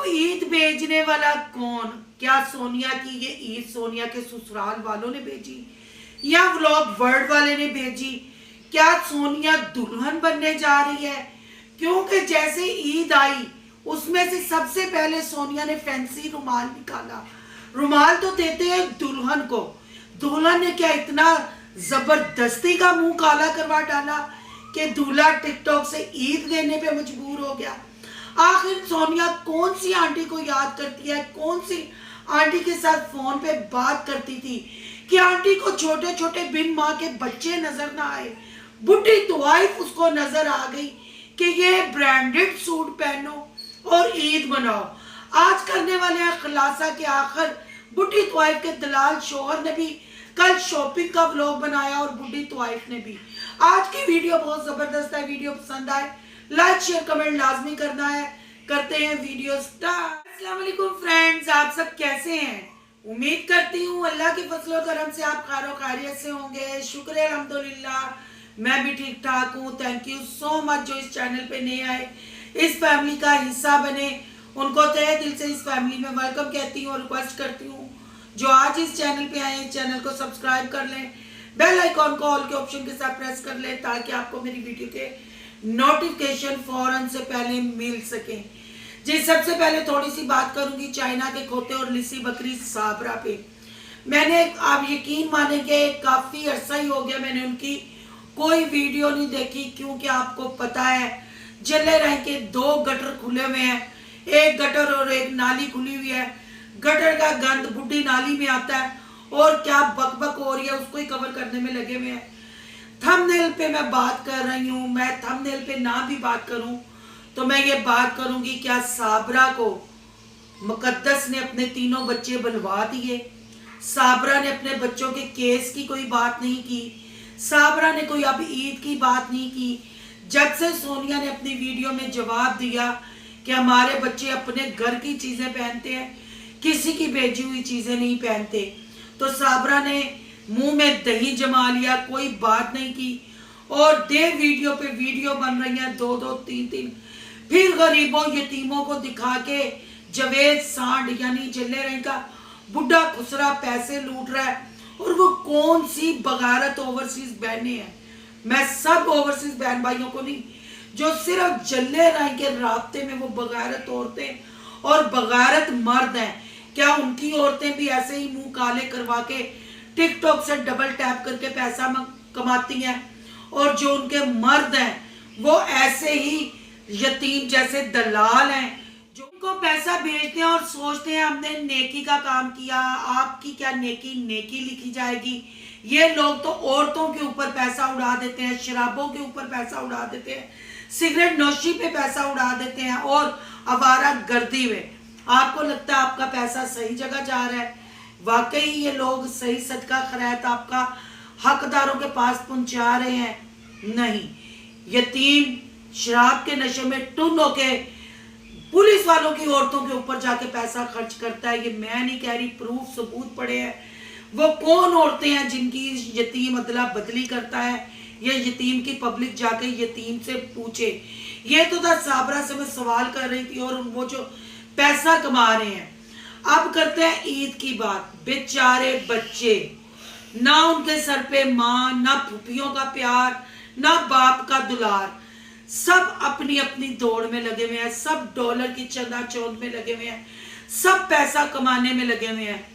अब ईद भेजने वाला कौन? क्या सोनिया की ये ईद सोनिया के ससुराल वालों ने भेजी या व्लॉग वर्ल्ड वाले ने भेजी? क्या सोनिया दुल्हन बनने जा रही है? क्योंकि जैसे ईद आई उसमें से सबसे पहले सोनिया ने फैंसी रुमाल निकाला। रुमाल तो देते हैं दुल्हन को, दुल्हन ने क्या इतना जबरदस्ती का मुंह काला करवा डाला कि दूल्हा टिकटॉक से ईद देने पे मजबूर हो गया। आखिर सोनिया कौन सी आंटी को याद करती है, कौन सी आंटी के साथ फोन पे बात करती थी कि आंटी को छोटे छोटे बिन माँ के बच्चे नजर ना आए। बुढ़ी तवाइफ उसको नजर आ गई कि ये ब्रांडेड सूट पहनो और ईद मनाओ। आज करने वाले हैं खुलासा के आखिर बुढ़ी तवाइफ के दलाल शोहर ने भी कल शॉपिंग का व्लॉग बनाया और बुढ़ी तवाइफ ने भी। आज की वीडियो बहुत जबरदस्त है। वीडियो पसंद आए लाइक शेयर कमेंट लाजमी करना है। करते हैं वीडियो स्टार्ट। अस्सलाम वालेकुम फ्रेंड्स, आप सब कैसे हैं? उम्मीद करती हूँ अल्लाह के फजल और करम से आप खैर खैरियत से होंगे। शुक्र है अल्हम्दुलिल्लाह, मैं भी ठीक ठाक हूँ। थैंक यू सो मच जो इस चैनल पे नए आए, इस फैमिली का हिस्सा बने, उनको तहे दिल से इस फैमिली में वेलकम कहती हूँ और रिक्वेस्ट करती हूँ जो आज इस चैनल पे आए चैनल को सब्सक्राइब कर लें, बेल आइकॉन को ऑल के ऑप्शन के साथ प्रेस कर लें ताकि आपको मेरी वीडियो के नोटिफिकेशन फौरन से पहले मिल सके। जी, सबसे पहले थोड़ी सी बात करूंगी चाइना के खोते और लिसी बकरी साबरा पे। मैंने, आप यकीन मानेंगे, काफी अरसा ही हो गया मैंने उनकी कोई वीडियो नहीं देखी, क्योंकि आपको पता है जले रंग के दो गटर खुले हुए हैं, एक गटर और एक नाली खुली हुई है। गटर का गंद बुढ़ी नाली में आता है और क्या बकबक हो रही है उसको ही कवर करने में लगे हुए हैं। थंबनेल पे मैं बात कर रही हूँ, मैं थंबनेल पे ना भी बात करूं तो मैं ये बात करूंगी, क्या साबरा को मुकद्दस ने अपने तीनों बच्चे बुलवा दिए? साबरा ने अपने बच्चों के केस की कोई बात नहीं की, साबरा ने कोई अब ईद की बात नहीं की। जब से सोनिया ने अपनी वीडियो में जवाब दिया कि हमारे बच्चे अपने घर की चीजें पहनते हैं, किसी की भेजी हुई चीजें नहीं पहनते, तो साबरा ने मुंह में दही जमा लिया, कोई बात नहीं की। और दे वीडियो पे वीडियो बन रही हैं, दो दो तीन तीन, फिर गरीबों यतीमों को दिखा के जवेद सांड यानी जल्ले रही का बुढ़ा खुसरा पैसे लूट रहा है। और वो कौन सी बगारत ओवरसीज बहने हैं, मैं सब ओवरसीज बहन भाइयों को नहीं, जो सिर्फ जल्ले राय के रास्ते में वो बगारत औरतें और बगारत मर्द हैं, क्या उनकी औरतें भी ऐसे ही मुंह काले करवा के टिकटॉक से डबल टैप करके पैसा कमाती हैं? और जो उनके मर्द हैं वो ऐसे ही यतीम जैसे दलाल हैं जो उनको पैसा भेजते हैं और सोचते हैं हमने नेकी का काम किया, आपकी क्या नेकी नेकी लिखी जाएगी। ये लोग तो औरतों के ऊपर पैसा उड़ा देते हैं, शराबों के ऊपर पैसा उड़ा देते हैं, सिगरेट नोशी पे पैसा उड़ा देते हैं और आवारा गर्दी में। आपको लगता है आपका पैसा सही जगह जा रहा है? वाकई ये लोग सही सदका खैरात आपका हकदारों के पास पहुंचा रहे हैं? नहीं, यतीम शराब के नशे में टुन होके पुलिस वालों की औरतों के ऊपर जाके पैसा खर्च करता है। ये मैं नहीं कह रही, प्रूफ सबूत पड़े हैं। वो कौन औरतें हैं जिनकी यतीम अदला बदली करता है? ये यतीम की पब्लिक जाके यतीम से पूछे। ये तो था साबरा से मैं सवाल कर रही थी और वो जो पैसा कमा रहे हैं। अब करते हैं ईद की बात। बेचारे बच्चे, ना उनके सर पे माँ, ना फूफियों का प्यार, ना बाप का दुलार, सब अपनी अपनी दौड़ में लगे हुए हैं, सब डॉलर की चंदा चौंध में लगे हुए हैं, सब पैसा कमाने में लगे हुए हैं।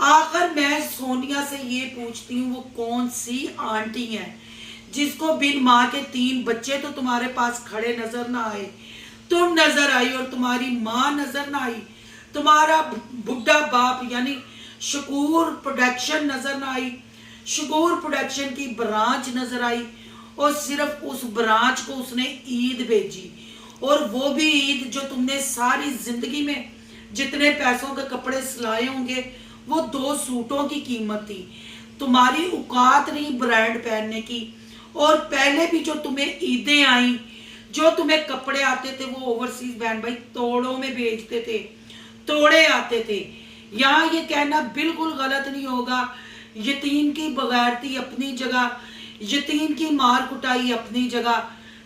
आखिर मैं सोनिया से ये पूछती हूँ, वो कौन सी आंटी है जिसको बिन माँ के 3 बच्चे तो तुम्हारे पास खड़े नजर ना आए, तुम नजर आई और तुम्हारी माँ नजर ना आई, तुम्हारा बुढ़ा बाप यानी शकूर प्रोडक्शन नजर ना आई, शकूर प्रोडक्शन की ब्रांच नजर आई और सिर्फ उस ब्रांच को उसने ईद भेजी। और वो भी ईद जो तुमने सारी जिंदगी में जितने पैसों के कपड़े सिलाए होंगे वो 2 सूटों की कीमत थी। तुम्हारी औकात नहीं ब्रांड पहनने की। और पहले भी जो तुम्हें ईदें आई, जो तुम्हें कपड़े आते थे वो ओवरसीज बहन भाई तोड़ों में बेचते थे, तोड़े आते थे। यहाँ ये कहना बिल्कुल गलत नहीं होगा, यतीम की बगैरती अपनी जगह, यतीम की मार कुटाई अपनी जगह,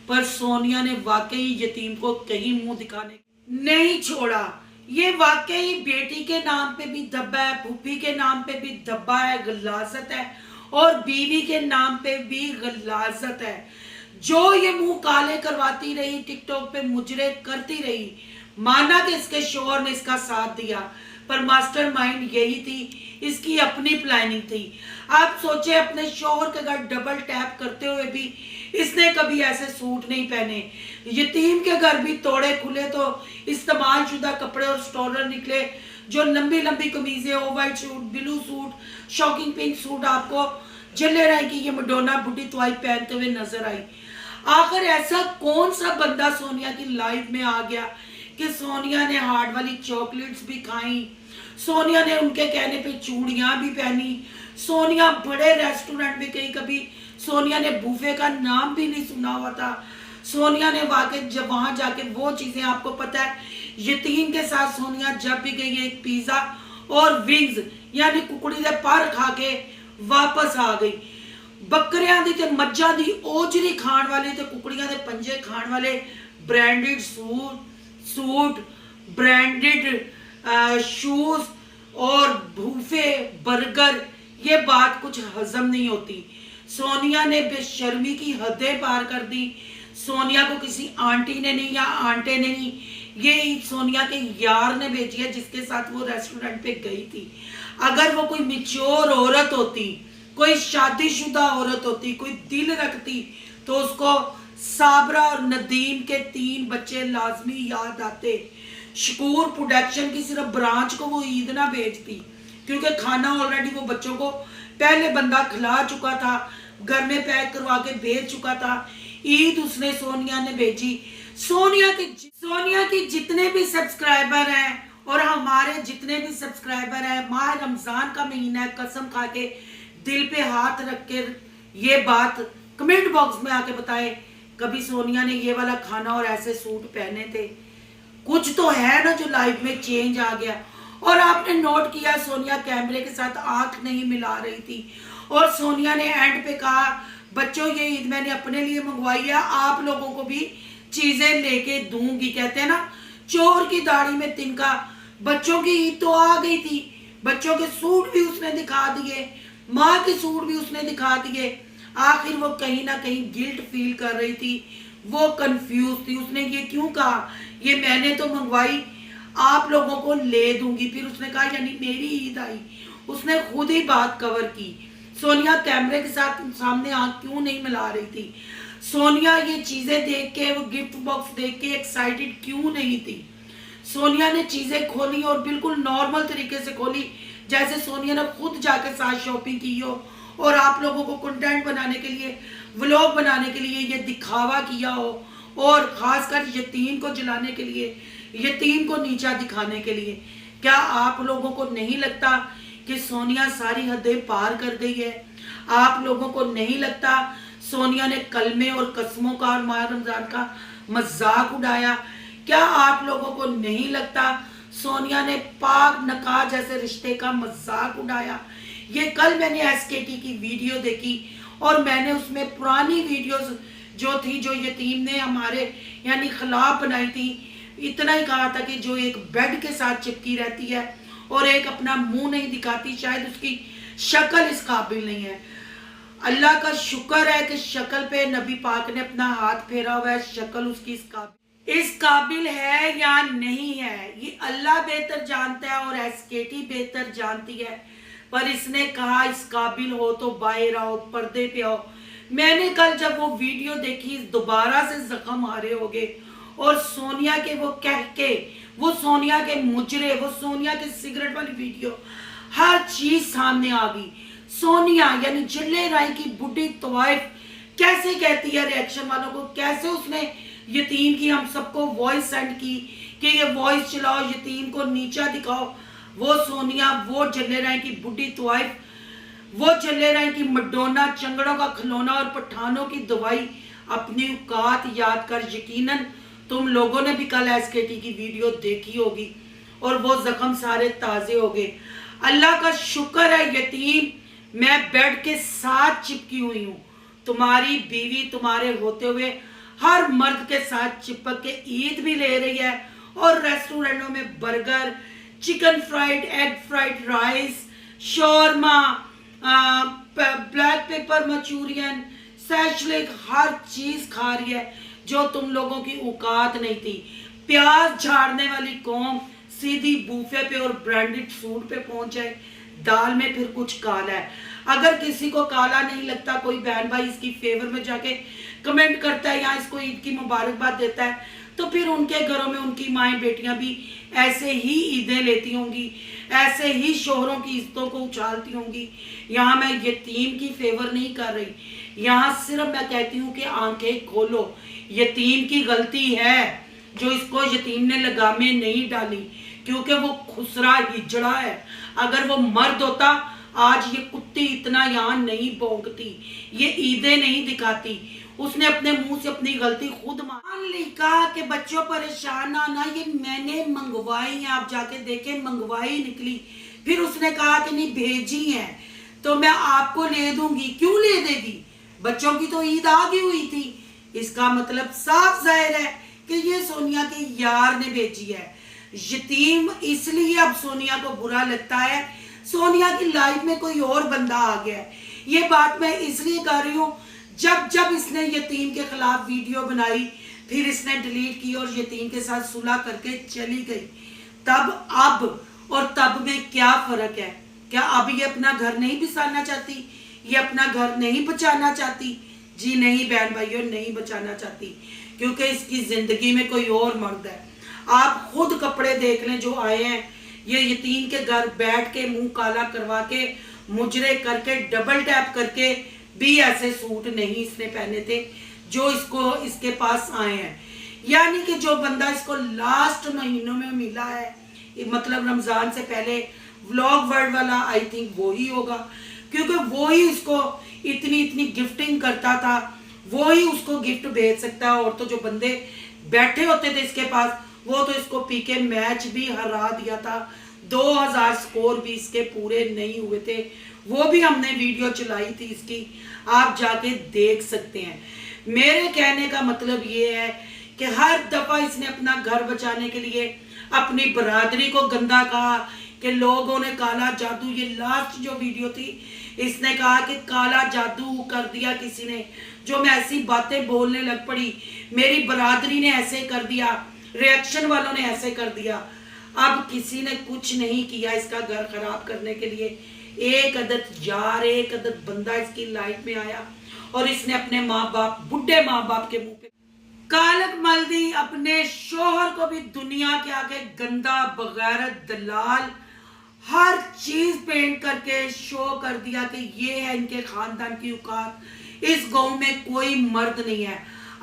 पर सोनिया ने वाकई यतीम को कहीं मुंह दिखाने नहीं छोड़ा। ये वाकई बेटी के नाम पे भी धब्बा है, फूफी के नाम पे भी धब्बा है, गलाजत है, और बीवी के नाम पे भी गलाजत है। जो ये मुंह काले करवाती रही, टिकटॉक पे मुजरे करती रही, माना कि इसके शोहर ने इसका साथ दिया, पर मास्टरमाइंड यही थी, इसकी अपनी प्लानिंग थी। आप सोचे अपने शोहर के घर डबल टैप करते हुए भी इसने कभी ऐसे सूट नहीं पहने। यतीम के घर भी तोड़े खुले तो इस्तेमाल शुदा कपड़े और स्टॉलर निकले, जो लंबी लंबी कमीजें, over suit, blue suit, shocking pink suit आपको जले रहे कि ये मडोना बुढ़ी तवाई पहनते हुए नजर आई। आखिर ऐसा कौन सा बंदा सोनिया की लाइफ में आ गया कि सोनिया ने हार्ड वाली चॉकलेट्स भी खाई, सोनिया ने उनके कहने पे चूड़ियां भी पहनी, सोनिया बड़े रेस्टोरेंट में गई, कभी सोनिया ने बूफे का नाम भी नहीं सुना हुआ था। सोनिया ने वाकई जब वहां जाके वो चीजें, आपको पता है यतीम के साथ सोनिया जब भी गई एक पिज्जा और विंग्स यानी कुकड़ी दे पर खा के वापस आ गई। बकरियां दी ते मज्जां दी ओजरी खाण वाले ते कुकड़ियां दे पंजे खाण वाले, ब्रांडेड सूट, ब्रांडेड शूज और बूफे, बर्गर, ये बात कुछ हजम नहीं होती। सोनिया ने बेशर्मी की हदें पार कर दी। सोनिया को किसी आंटी ने नहीं या आंटे ने नहीं, ये सोनिया के यार ने भेजी है जिसके साथ वो रेस्टोरेंट पे गई थी। अगर वो कोई मिच्योर औरत होती, कोई शादीशुदा औरत होती, कोई दिल रखती, तो उसको साबरा और नदीम के 3 बच्चे लाजमी याद आते। शकूर प्रोडक्शन की सिर्फ ब्रांच को वो ईद ना भेजती, क्योंकि खाना ऑलरेडी वो बच्चों को पहले बंदा खिला चुका था, घर में पैक करवा के भेज चुका था। ईद उसने सोनिया ने भेजी। सोनिया की जितने भी सब्सक्राइबर हैं और हमारे जितने भी सब्सक्राइबर हैं, माह रमजान का महीना है, कसम खा के दिल पे हाथ रख के ये बात कमेंट बॉक्स में आके बताए, कभी सोनिया ने ये वाला खाना और ऐसे सूट पहने थे? कुछ तो है ना जो लाइफ में चेंज आ गया। और आपने नोट किया सोनिया कैमरे के साथ आंख नहीं मिला रही थी, और सोनिया ने एंड पे कहा, बच्चों ये ईद मैंने अपने लिए मंगवाई है, आप लोगों को भी चीजें लेके दूंगी। कहते हैं ना चोर की दाढ़ी में तिनका, बच्चों की ईद तो आ गई थी, बच्चों के सूट भी उसने दिखा दिए, माँ के सूट भी उसने दिखा दिए। आखिर वो कहीं ना कहीं गिल्ट फील कर रही थी, वो कंफ्यूज थी। उसने ये क्यों कहा, ये मैंने तो मंगवाई, आप लोगों को ले दूंगी। फिर उसने कहा यानी मेरी ईद आई। उसने खुद ही बात कवर की। सोनिया कैमरे के साथ सामने आंख क्यों नहीं मिला रही थी? सोनिया ये चीजें देख के, वो गिफ्ट बॉक्स देख के एक्साइटेड क्यों नहीं थी? सोनिया ने चीजें खोली और बिल्कुल नॉर्मल तरीके से खोली, जैसे सोनिया ने खुद जाकर साथ शॉपिंग की हो और आप लोगों को कंटेंट बनाने के लिए, व्लॉग बनाने के लिए ये दिखावा किया हो, और खासकर यतीम को जलाने के लिए, यतीम को नीचा दिखाने के लिए। क्या आप लोगों को नहीं लगता कि सोनिया सारी हदें पार कर गई है? आप लोगों को नहीं लगता सोनिया ने कलमे और कसमों का और माह रमजान का मजाक उड़ाया? क्या आप लोगों को नहीं लगता सोनिया ने पाक नकाह जैसे रिश्ते का मजाक उड़ाया? ये कल मैंने एसकेटी की वीडियो देखी और मैंने उसमें पुरानी वीडियोस जो थी, जो यतीम ने हमारे यानी खिलाफ बनाई थी, इतना ही कहा था कि जो एक बेड के साथ चिपकी रहती है और एक अपना मुंह नहीं दिखाती, शायद उसकी शक्ल इस काबिल नहीं है। अल्लाह का शुक्र है कि शक्ल पे नबी पाक ने अपना हाथ फेरा हुआ है, शक्ल उसकी इस काबिल है या नहीं है ये अल्लाह बेहतर जानता है और एसकेटी बेहतर जानती है। पर इसने कहा इस काबिल हो तो बाहर आओ, पर्दे पे आओ। मैंने कल जब वो वीडियो देखी, दोबारा से जख्म आ रहे हो गए, और सोनिया के वो कह के, वो सोनिया के मुजरे, वो सोनिया के सिगरेट वाली वीडियो, हर चीज सामने आ गई। सोनिया यानी जिले राय की बुढ़ी तवाइफ कैसे कहती है रिएक्शन वालों को, कैसे उसने यतीम की हम सबको वॉइस सेंड की कि ये वॉइस चलाओ, यतीम को नीचा दिखाओ। वो सोनिया, वो जले राय की बुढ़ी तवाइफ, वो जले राय की मडोना, चंगड़ों का खिलौना और पठानों की दवाई, अपनी औकात याद कर। यकीनन तुम लोगों ने भी कल एसकेटी की वीडियो देखी होगी और वो जख्म सारे ताजे हो गए। अल्लाह का शुक्र है यतीम मैं बेड के साथ चिपकी हुई हूँ। तुम्हारी बीवी तुम्हारे होते हुए हर मर्द के साथ चिपक के ईद भी ले रही है اور ریسٹورینٹوں میں burger, chicken fried, egg fried rice, شورما، بلیک پیپر منچورین، سیشلک، ہر چیز کھا رہی ہے جو تم لوگوں کی اوقات نہیں تھی۔ پیاز جھاڑنے والی قوم سیدھی بوفے پہ اور برانڈڈ فوڈ پہ پہنچ جائے۔ دال میں پھر کچھ کالا ہے۔ اگر کسی کو کالا نہیں لگتا، کوئی بہن بھائی اس کی فیور میں جا کے کمنٹ کرتا ہے یا اس کو عید کی مبارکباد دیتا ہے، تو پھر ان کے گھروں میں ان کی مائیں بیٹیاں بھی ایسے ہی عیدیں لیتی ہوں گی، ایسے ہی شوہروں کی عزتوں کو اچھالتی ہوں گی۔ یہاں میں یتیم کی فیور نہیں کر رہی، یہاں صرف میں کہتی ہوں کہ آنکھیں کھولو۔ یتیم کی غلطی ہے جو اس کو یتیم نے لگامیں نہیں ڈالی، کیونکہ وہ خسرا ہجڑا ہے۔ اگر وہ مرد ہوتا آج یہ کتی اتنا یہاں نہیں بھونکتی، یہ عیدیں نہیں دکھاتی۔ اس نے اپنے منہ سے اپنی غلطی خود مان لی، کہا کہ بچوں پریشان نہ، یہ میں نے منگوائی ہیں، آپ جا کے دیکھیں منگوائی نکلی۔ پھر اس نے کہا کہ نہیں بھیجی ہیں تو میں آپ کو لے دوں گی۔ کیوں لے دے گی؟ بچوں کی تو عید آگئی ہوئی تھی۔ اس کا مطلب صاف ظاہر ہے کہ یہ سونیا کے یار نے بھیجی ہے۔ یتیم اس لیے اب سونیا کو برا لگتا ہے، سونیا کی لائف میں کوئی اور بندہ آ گیا ہے۔ یہ بات میں اس لیے کر رہی ہوں، جب اس نے یتیم کے خلاف ویڈیو بنائی، پھر اس نے ڈیلیٹ کی اور یتیم کے ساتھ صلح کر کے چلی گئی، تب اب اور تب میں کیا فرق ہے؟ کیا اب یہ اپنا گھر نہیں بسانا چاہتی؟ یہ اپنا گھر نہیں بچانا چاہتی؟ جی نہیں بہن بھائیوں، نہیں بچانا چاہتی، کیونکہ اس کی زندگی میں کوئی اور مرد ہے۔ آپ خود کپڑے دیکھ لیں جو آئے ہیں، یہ یتیم کے گھر بیٹھ کے منہ کالا کروا کے مجرے کر کے ڈبل ٹیپ کر کے بھی ایسے سوٹ نہیں اس نے پہنے تھے جو اس کے پاس آئے ہیں۔ یعنی کہ جو بندہ اس کو لاسٹ مہینوں میں ملا ہے، مطلب رمضان سے پہلے، ولاگ ورلڈ والا آئی تھنک وہی ہوگا، کیونکہ وہی اس کو اتنی گفٹنگ کرتا تھا، وہی اس کو گفٹ بھیج سکتا ہے۔ اور تو جو بندے بیٹھے ہوتے تھے اس کے پاس، وہ تو اس کو پی کے میچ بھی ہرا دیا تھا، 2000 سکور بھی اس کے پورے نہیں ہوئے تھے، وہ بھی ہم نے ویڈیو چلائی تھی اس کی، آپ جا کے دیکھ سکتے ہیں۔ میرے کہنے کا مطلب یہ ہے کہ ہر دفعہ اس نے اپنا گھر بچانے کے لیے اپنی برادری کو گندا کہا کہ لوگوں نے کالا جادو، یہ لاسٹ جو ویڈیو تھی اس نے کہا کہ کالا جادو کر دیا کسی نے، جو میں ایسی باتیں بولنے لگ پڑی، میری برادری نے ایسے کر دیا، ریاکشن والوں نے ایسے کر دیا۔ اب کسی نے کچھ نہیں کیا اس کا گھر خراب کرنے کے لیے، ایک عدد یار، ایک عدد بندہ اس کی لائف میں آیا اور اس نے اپنے ماں باپ، بڈھے ماں باپ کے منہ پہ کالک مل دی، اپنے شوہر کو بھی دنیا کے آگے گندا، بغیرت، دلال، ہر چیز پینٹ کر کے شو کر دیا کہ یہ ہے ان کے خاندان کی اوقات، اس گاؤں میں کوئی مرد نہیں ہے۔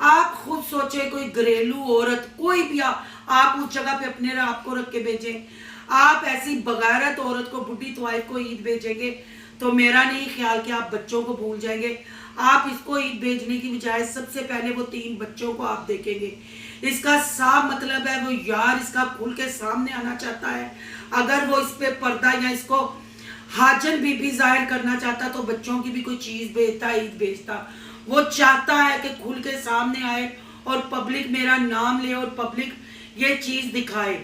آپ خود سوچیں، کوئی گھریلو عورت کوئی بھی آپ اس جگہ پہ اپنے آپ کو رکھ کے بھیجیں، آپ ایسی بغیرت عورت کو، بڈھی طوائف کو عید بھیجیں گے تو میرا نہیں خیال کہ آپ بچوں کو بھول جائیں گے۔ آپ اس کو عید بھیجنے کی بجائے سب سے پہلے وہ 3 بچوں کو آپ دیکھیں گے۔ اس کا صاف مطلب ہے وہ یار اس کا کھل کے سامنے آنا چاہتا ہے۔ اگر وہ اس پہ پردہ یا اس کو حاجن بھی ظاہر کرنا چاہتا تو بچوں کی بھی کوئی چیز بھیجتا، عید بھیجتا۔ وہ چاہتا ہے کہ کھل کے سامنے آئے اور پبلک میرا نام لے اور پبلک یہ چیز دکھائے۔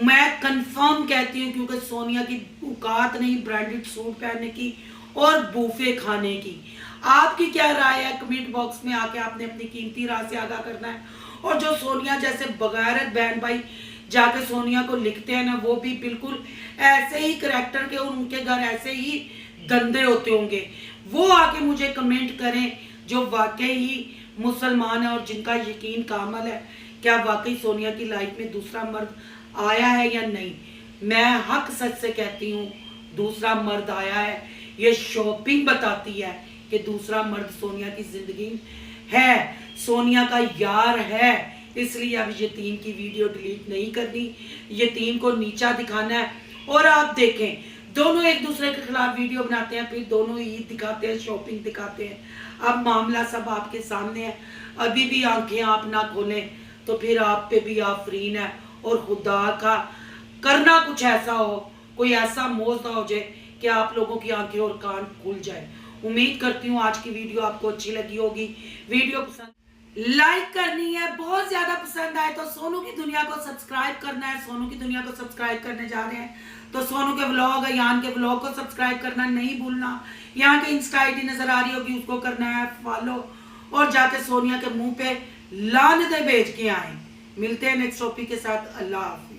میں کنفرم کہتی ہوں، کیونکہ سونیا کی اوقات نہیں برانڈڈ سوٹ پہننے کی اور بوفے کھانے کی۔ آپ کی کیا رائے ہے؟ کمنٹ باکس میں آ کے آپ نے اپنی قیمتی رائے سے آگاہ کرنا ہے۔ اور جو سونیا جیسے بغیرت بہن بھائی جا کے سونیا کو لکھتے ہیں نا، وہ بھی بالکل ایسے ہی کریکٹر کے اور ان کے گھر ایسے ہی گندے ہوتے ہوں گے۔ وہ آ کے مجھے کمنٹ کریں جو واقعی مسلمان ہیں اور جن کا یقین کامل ہے، کیا واقعی سونیا کی لائف میں دوسرا مرد آیا ہے یا نہیں۔ میں حق سچ سے کہتی ہوں دوسرا مرد آیا ہے، یہ شاپنگ بتاتی ہے کہ دوسرا مرد سونیا کی زندگی ہے، سونیا کا یار ہے۔ اس لیے اب یتیم کی ویڈیو ڈیلیٹ نہیں کرنی، یتیم کو نیچا دکھانا ہے۔ اور آپ دیکھیں دونوں ایک دوسرے کے خلاف ویڈیو بناتے ہیں، پھر دونوں عید دکھاتے ہیں، شاپنگ دکھاتے ہیں۔ اب معاملہ سب آپ کے سامنے ہے، ابھی بھی آنکھیں آپ نہ کھولیں تو پھر آپ پہ بھی آفرین ہے۔ اور خدا کا کرنا کچھ ایسا ہو، کوئی ایسا موضوع ہو جائے کہ آپ لوگوں کی آنکھیں اور کان کھل جائے۔ امید کرتی ہوں آج کی ویڈیو آپ کو اچھی لگی ہوگی۔ ویڈیو پسند لائک کرنی ہے، بہت زیادہ پسند آئے تو سونو کی دنیا کو سبسکرائب کرنا ہے. سونو کی دنیا کو سبسکرائب کرنے جا رہے ہیں تو سونو کے ولاگ، ایان کے ولاگ کو سبسکرائب کرنا نہیں بھولنا. یہاں کے انسٹا آئی ڈی نظر آ رہی ہوگی، اس کو کرنا ہے فالو، اور جا کے سونیا کے منہ پہ لعنتیں بھیج کے آئیں. ملتے ہیں نیکسٹ ٹاپک کے ساتھ. اللہ حافظ.